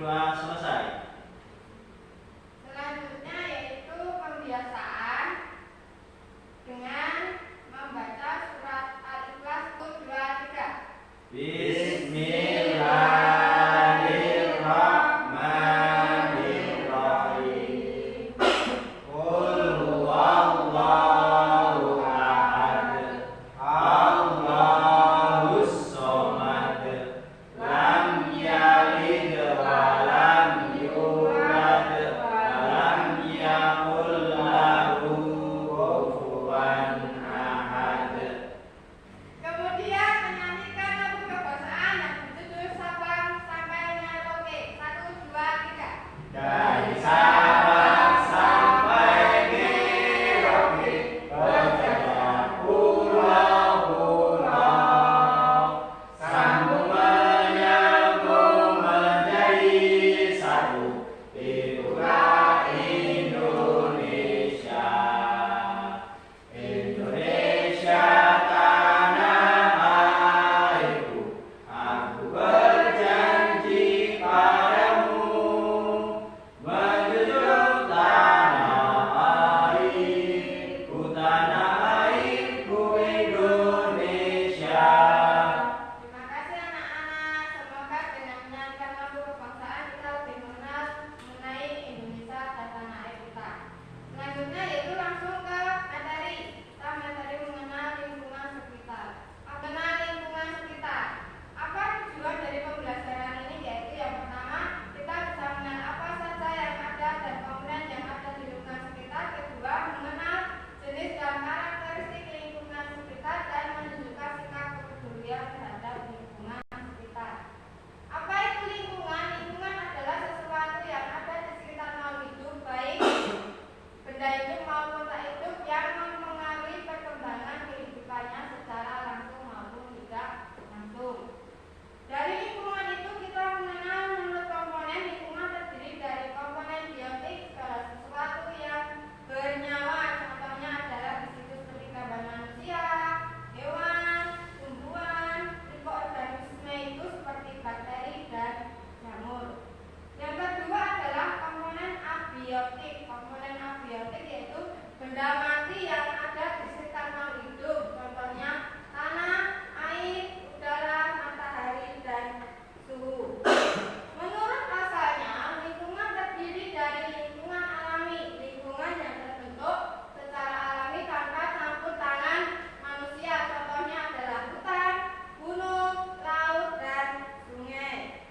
telah selesai. Selanjutnya yaitu pembiasaan dengan membaca surat Al-Ikhlas 1, 2, 3. Bismillahirrahmanirrahim. Qul huwallahu ahad, Allahus shomad, lam yalid wa lam yulad wa lam yakul lahu kufuwan ahad. Kemudian menyanyikan lagu kebahasaan yang berjudul Sabang sampai Merauke. 1, 2, 3. Dari Sabang sampai Merauke, berjajah pulau-pulau, sambung menyambung menjadi satu, itulah Indonesia. Indonesia tanah airku, aku berjanji padamu, menjunjung tanah airku Indonesia. Terima kasih anak-anak. Semoga dengan menyanyikan lagu kebangsaan kita lebih mengenal mengenai Indonesia dan tanah air kita. Selanjutnya yaitu langsung ke materi. Kita materi mengenal lingkungan sekitar. Mengenal lingkungan sekitar. Apa tujuan dari pembelajaran ini? Yaitu yang pertama, kita bisa mengenal apa saja yang ada dan komponen yang ada di lingkungan sekitar. Kedua, mengenal jenis dan karakteristik lingkungan sekitar dan menunjukkan sikap kepedulian terhadap lingkungan sekitar. Apa itu lingkungan? Lingkungan adalah sesuatu yang ada di sekitar makhluk hidup, baik benda hidup maupun tak hidup, yang mempengaruhi perkembangan kehidupannya secara langsung maupun tidak langsung. Dari lingkungan itu kita mengenal menurut komponen lingkungan terdiri dari komponen biotik, segala sesuatu yang bernyawa. Contohnya adalah di situ seperti gambar manusia, hewan, tumbuhan, mikroorganisme itu seperti bakteri dan jamur. Yang kedua adalah komponen abiotik. Komponen abiotik yaitu benda mati yang ada di sekitar makhluk hidup. Contohnya tanah, air, udara, matahari, dan suhu. Menurut asalnya, lingkungan terdiri dari lingkungan alami, lingkungan yang terbentuk secara alami tanpa campur tangan manusia. Contohnya adalah hutan, gunung, laut, dan sungai.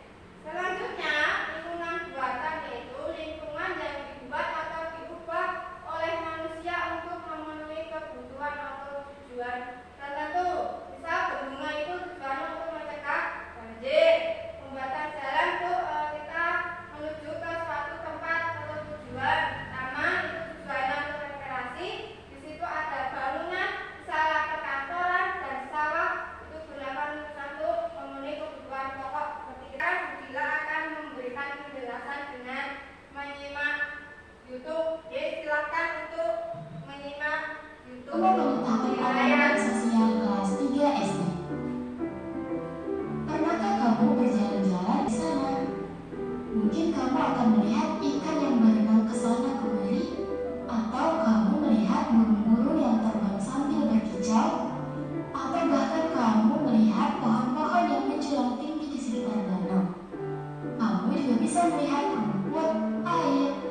Selanjutnya, lingkungan buatan yaitu lingkungan yang dibuat atau diubah oleh manusia untuk memenuhi kebutuhan atau tujuan tertentu. Misal bendungan itu tujuannya untuk mencegah banjir. Pembuatan jalan itu kita menuju ke suatu tempat atau tujuan. Taman itu tujuannya untuk rekreasi. Di situ ada bangunan, misalnya perkantoran, dan sawah itu gunakan untuk memenuhi kebutuhan pokok. Ketika Budila akan memberikan penjelasan dengan menyimak YouTube. Jadi silakan untuk menyimak YouTube. Pengetahuan ekonomi sosial kelas 3 SD. Pernahkah kamu berjalan-jalan di sana? Mungkin kamu akan melihat ikan yang berenang ke sana kemari, atau kamu melihat burung-burung yang terbang sambil berkicau, atau bahkan kamu melihat pohon-pohon yang menjulang tinggi di sekitar danau. Kamu juga bisa melihat rumput, air,